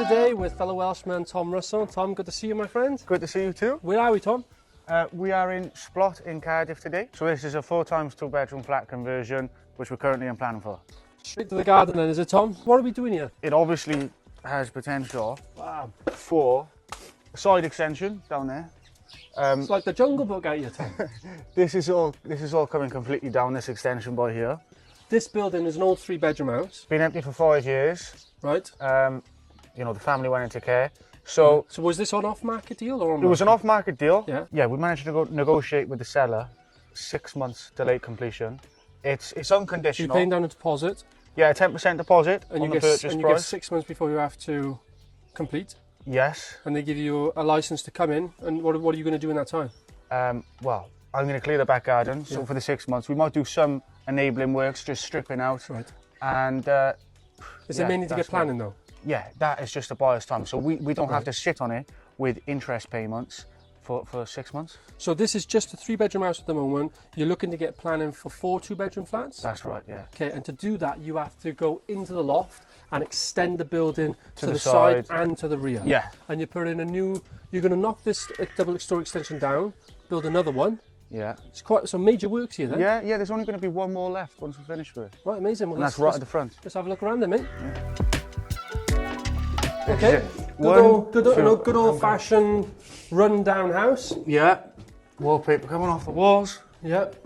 today with fellow Welshman Tom Russell. Tom, good to see you, my friend. Good to see you too. Where are we, Tom? We are in Splott in Cardiff today. So this is a 4x 2-bedroom flat conversion, which we're currently in planning for. Straight to the garden then, is it, Tom? What are we doing here? It obviously has potential for a side extension down there. It's like the Jungle Book out here, Tom. This is all coming completely down this extension by here. This building is an old 3-bedroom house. Been empty for 5 years. Right. You know, the family went into care. So was this an off-market deal or on-market? It was an off-market deal. Yeah. Yeah, we managed to negotiate with the seller. 6 months delayed completion. It's unconditional. You're paying down a deposit. Yeah, a 10% deposit and on the purchase price. And you get 6 months before you have to complete. Yes. And they give you a license to come in. And what are you going to do in that time? Well, I'm going to clear the back garden. So for the 6 months, we might do some enabling works, just stripping out. Right. And is it mainly to get planning though? Yeah, that is just a buyer's time. So we don't have to sit on it with interest payments for 6 months. So this is just a 3-bedroom house at the moment. You're looking to get planning for 4 2-bedroom flats? That's right, yeah. Okay, and to do that, you have to go into the loft and extend the building to the side and to the rear. Yeah. And you put in you're going to knock this double-story extension down, build another one. Yeah. It's quite some major works here then. Yeah, there's only going to be one more left once we're finished with it. Right, amazing. Well, and that's right at the front. Let's have a look around then, mate. Yeah. Okay. Good old-fashioned run-down house. Yeah. Wallpaper coming off the walls. Yep.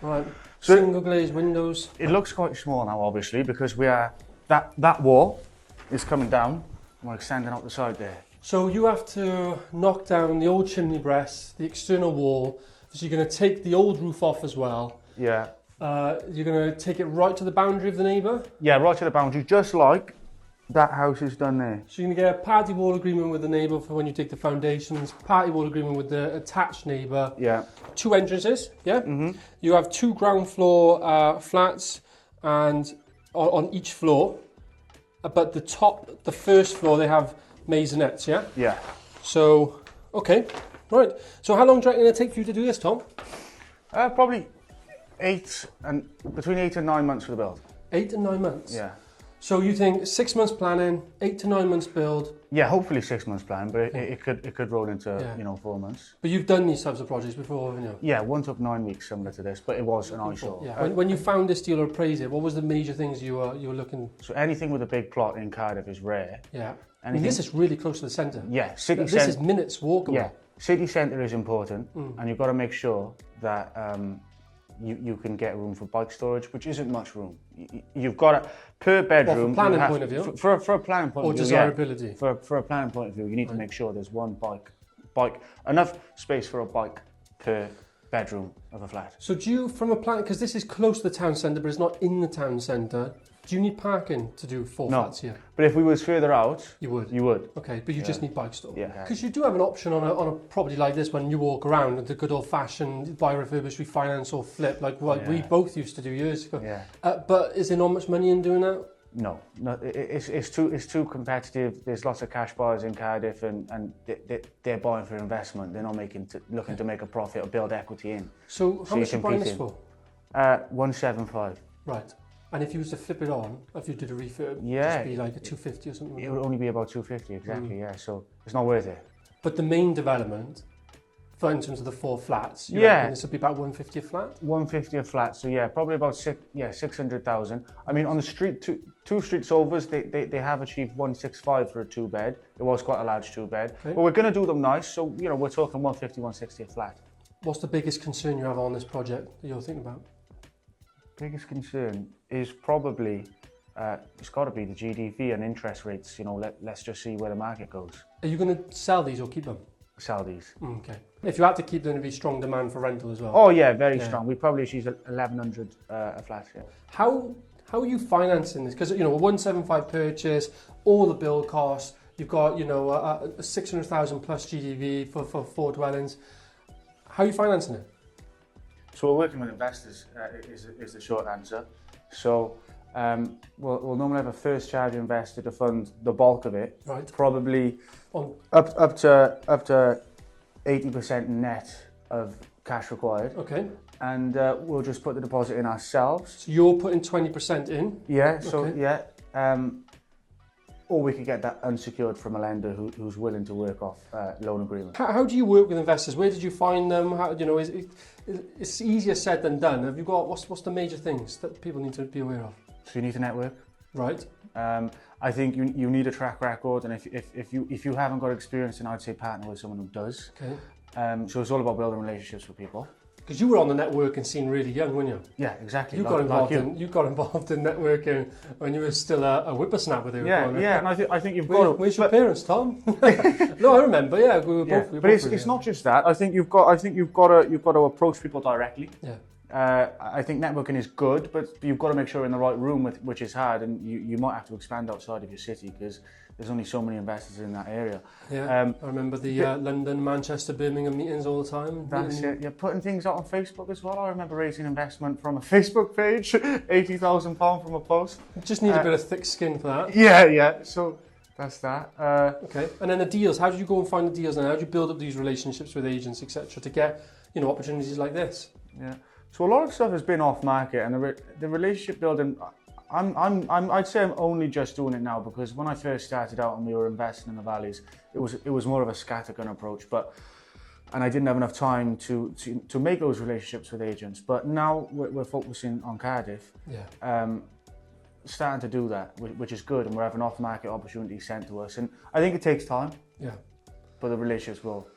Right. So single glazed windows. It looks quite small now, obviously, because that wall is coming down. And we're extending out the side there. So you have to knock down the old chimney breast, the external wall. So you're going to take the old roof off as well. Yeah. You're going to take it right to the boundary of the neighbour? Yeah, right to the boundary, just like that house is done there. So you're going to get a party wall agreement with the neighbour for when you take the foundations, party wall agreement with the attached neighbour. Yeah. 2 entrances, yeah? Mm-hmm. You have 2 ground floor flats and on each floor. But the first floor, they have maisonettes, yeah? Yeah. So, okay, right. So how long do you reckon it'll take for you to do this, Tom? Probably between 8 and 9 months for the build. 8 and 9 months? Yeah. So you think 6 months planning, 8 to 9 months build? Yeah, hopefully 6 months plan, but it could roll into 4 months. But you've done these types of projects before, haven't you? Yeah, one took 9 weeks similar to this, but it was an eyesore. Yeah. When you found this deal or appraised it, what was the major things you were looking? So anything with a big plot in Cardiff is rare. Yeah. I mean, this is really close to the centre. Yeah, This is minutes walk away. Yeah, city centre is important, and you've got to make sure that you can get room for bike storage, which isn't much room. You've got per bedroom. Well, for planning point of view. For a planning point of view. Or desirability. Yeah, for a planning point of view, you need to make sure there's one bike, enough space for a bike per bedroom of a flat. So do you, from a plan, because this is close to the town centre, but it's not in the town centre, do you need parking to do 4 flats here? But if we was further out, you would. Okay, but you just need bike store. Yeah. Because you do have an option on a property like this when you walk around, the good old-fashioned buy, refurbish, refinance or flip, like what we both used to do years ago. Yeah. But is there not much money in doing that? No, it's too competitive. There's lots of cash buyers in Cardiff, and they're buying for investment. They're not looking to make a profit or build equity in. So how much are you buying this for? 175. Right. And if you was to flip it on, if you did a refurb, it'd just be like a 250 or something? It would only be about 250, exactly, yeah. So it's not worth it. But the main development, for instance of the 4 flats, you reckon this would be about 150 a flat? 150 a flat, so yeah, probably about 600,000. I mean, on the street, two streets overs, they have achieved 165 for a 2-bed. It was quite a large 2-bed. Okay. But we're going to do them nice, so we're talking 150, 160 a flat. What's the biggest concern you have on this project that you're thinking about? Biggest concern is probably it's got to be the GDP and interest rates. Let's just see where the market goes. Are you going to sell these or keep them? Sell these. Okay. If you had to keep them, there'd be strong demand for rental as well. Oh yeah, very strong. We probably achieve 1,100 a flat. Yeah. How are you financing this? Because a 175 purchase, all the build costs. You've got a 600,000 plus GDV for 4 dwellings. How are you financing it? So we're working with investors, is the short answer. So we'll normally have a first charge investor to fund the bulk of it, right? Probably up to 80% net of cash required. Okay. And we'll just put the deposit in ourselves. So you're putting 20% in? Yeah. So okay. or we could get that unsecured from a lender who's willing to work off loan agreement. How do you work with investors? Where did you find them? How, it's easier said than done. Have you got what's the major things that people need to be aware of? So you need to network. Right. I think you need a track record, and if you haven't got experience, then I'd say partner with someone who does. Okay. So it's all about building relationships with people. Because you were on the networking scene really young, weren't you? Yeah, exactly. You got involved in networking when you were still a whippersnapper. And I think you've got. Where's your parents, Tom? No, I remember. Yeah, we were both. But it's not just that. I think you've got to approach people directly. Yeah. I think networking is good, but you've got to make sure you're in the right room, which is hard, and you might have to expand outside of your city because there's only so many investors in that area. Yeah, I remember the London, Manchester, Birmingham meetings all the time. That's it. You're putting things out on Facebook as well. I remember raising investment from a Facebook page, £80,000 from a post. You just need a bit of thick skin for that. Yeah. So that's that. Okay, and then the deals. How did you go and find the deals? And how did you build up these relationships with agents, etc., to get opportunities like this? Yeah. So a lot of stuff has been off market, and the relationship building. I'd say I'm only just doing it now because when I first started out and we were investing in the valleys, it was more of a scattergun approach, and I didn't have enough time to make those relationships with agents. But now we're focusing on Cardiff, starting to do that, which is good, and we're having off-market opportunities sent to us, and I think it takes time. Yeah. But the relationships will,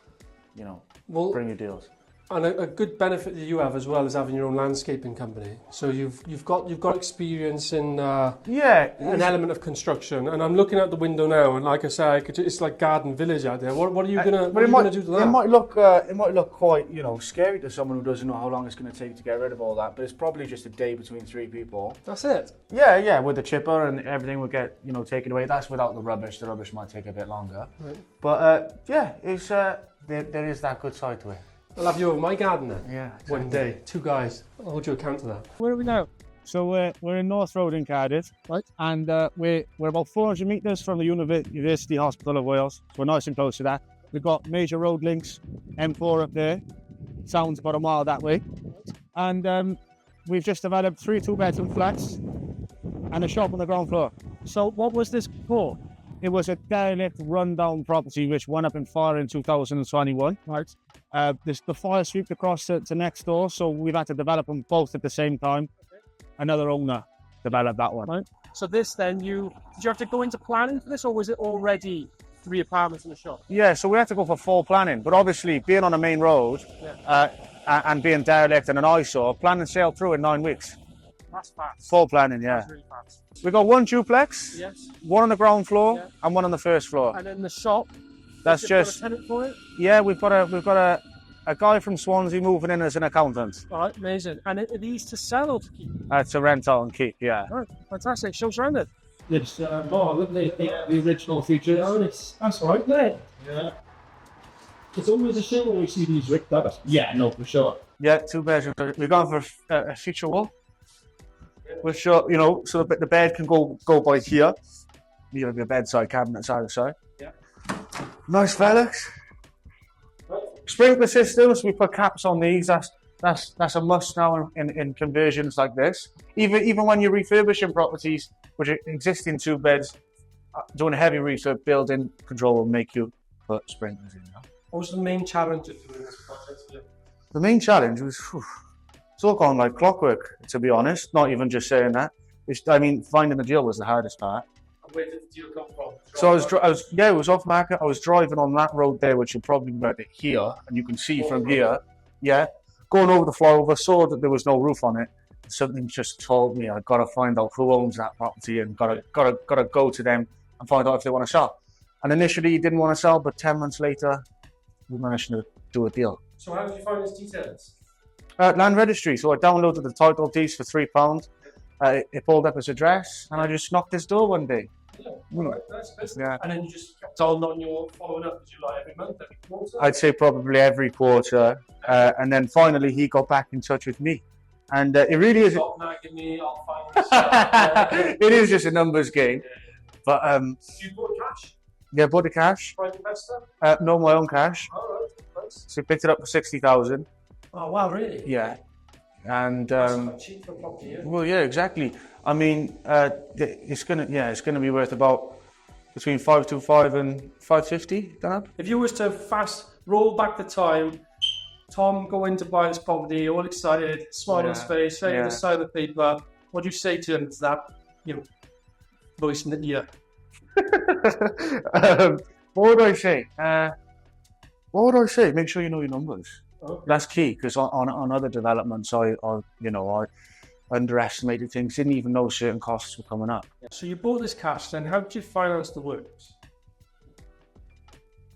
bring you deals. And a good benefit that you have as well is having your own landscaping company. So you've got experience in an element of construction. And I'm looking out the window now, and like I say, it's like Garden Village out there. What are you gonna do to that? It might look quite scary to someone who doesn't know how long it's going to take to get rid of all that. But it's probably just a day between 3 people. That's it. Yeah. With the chipper and everything will get taken away. That's without the rubbish. The rubbish might take a bit longer. Right. But it's there is that good side to it. I'll have you over my garden then. Yeah. Exactly. One day, 2 guys. I'll hold you account to that. Where are we now? So we're in North Road in Cardiff, right? And we're about 400 metres from the University Hospital of Wales. So we're nice and close to that. We've got major road links, M4 up there. Sounds about a mile that way. And we've just developed 3 2-bedroom flats and a shop on the ground floor. So what was this for? It was a derelict, rundown property which went up in fire in 2021, right? The fire swept across to next door, so we've had to develop them both at the same time. Another owner developed that one. Right. So this then, did you have to go into planning for this, or was it already 3 apartments and a shop? Yeah, so we had to go for full planning, but obviously being on a main road and being derelict and an eyesore, planning sailed through in 9 weeks. That's fast. Full planning, yeah. That's really fast. We got 1 duplex, yes, 1 on the ground floor, and 1 on the first floor. And then the shop. That's just. Got a tenant for it? Yeah, we've got a guy from Swansea moving in as an accountant. All right, amazing. And are these to sell or to keep? To rent out and keep, yeah. All right, fantastic. Show us around it. It's the original feature. That's all right there. Yeah. It's always a shame when we see these ripped up. Yeah, no, for sure. Yeah, 2 bedrooms. We're going for a feature wall. We'll show, so the bed can go by here. You have your bedside cabinet side to side. Yeah. Nice fellas. Sprinkler systems, we put caps on these. That's a must now in conversions like this. Even when you're refurbishing properties, which are existing 2 beds, doing a heavy refurb, building control will make you put sprinklers in. What was the main challenge of doing this project? The main challenge was, it's all gone like clockwork, to be honest. Not even just saying that. Finding the deal was the hardest part. And where did the deal come from? So it was off market. I was driving on that road there, which you probably about it here, and you can see from here. Yeah, going over the flyover, saw that there was no roof on it. Something just told me I got to find out who owns that property and got to go to them and find out if they want to sell. And initially, he didn't want to sell, but 10 months later, we managed to do a deal. So how did you find his details? Land registry. So I downloaded the title deeds for £3. It pulled up his address, and I just knocked his door one day. Yeah, right, that's yeah. And then you just kept on your following up, did you every month, every quarter? I'd say probably every quarter, and then finally he got back in touch with me. And it really is. Stop nagging me, I'll find It is just a numbers game. Yeah. But So you bought cash? Yeah, bought the cash. Private investor? No, my own cash. Oh, right. Nice. So picked it up for 60,000. Oh wow, really? Yeah. And that's quite cheap for a property, yeah? Well, yeah, exactly. It's gonna be worth about between 525 and 550, Dan? If you was to fast roll back the time, Tom going to buy this property, all excited, smile on his face, showing you the side of the paper, what do you say to him? To that, voice in the ear. What would I say? What would I say? Make sure you know your numbers. Okay. That's key, because on other developments, I underestimated things. Didn't even know certain costs were coming up. So you bought this cash. Then how did you finance the works?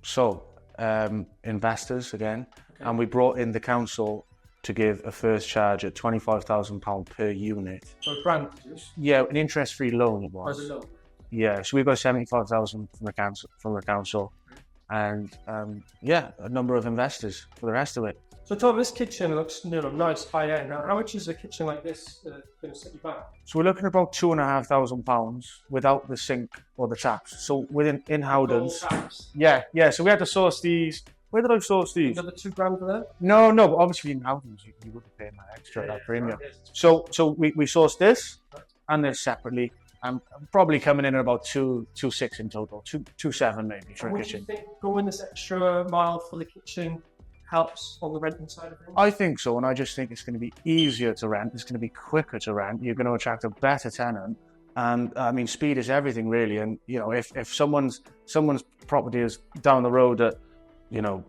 So investors again, and we brought in the council to give a first charge at £25,000 per unit. So a grant? Yeah, an interest-free loan it was. As a loan? Yeah, so we got 75,000 from the council, and a number of investors for the rest of it. So Tom, this kitchen looks nice, high end. Now, how much is a kitchen like this going to set you back? So we're looking at about £2,500 without the sink or the taps. So in Howdens. Yeah. So we had to source these. Where did I source these? You got the £2,000 for that? No, but obviously in Howdens you would have paid that extra, that premium. So we sourced this and this separately. I'm probably coming in at about 2.6 in total, 2.7 maybe for a kitchen. Do you think going this extra mile for the kitchen helps on the renting side of things? I think so, and I just think it's going to be easier to rent. It's going to be quicker to rent. You're going to attract a better tenant, and I mean, speed is everything, really. And if someone's property is down the road at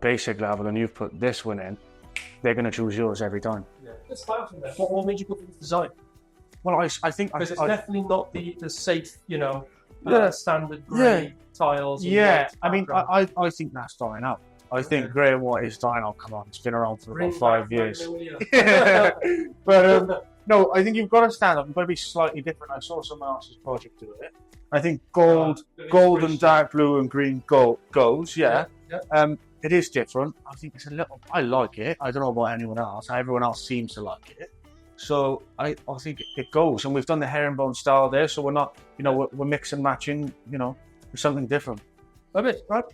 basic level, and you've put this one in, they're going to choose yours every time. Yeah, it's fine from there. What made you go for the design? Well, I think because it's definitely not the safe, standard grey tiles. Yeah, I mean, I think that's dying out. I think grey and white is dying out. Come on, it's been around for about 5 years. But no, I think you've got to stand up. You've got to be slightly different. I saw someone else's project do it. I think gold and dark blue and green goes. Yeah. It is different. I think it's a little. I like it. I don't know about anyone else. Everyone else seems to like it. So I think it goes, and we've done the herringbone style there. So we're not, we're mix and matching. Something different. A bit, right?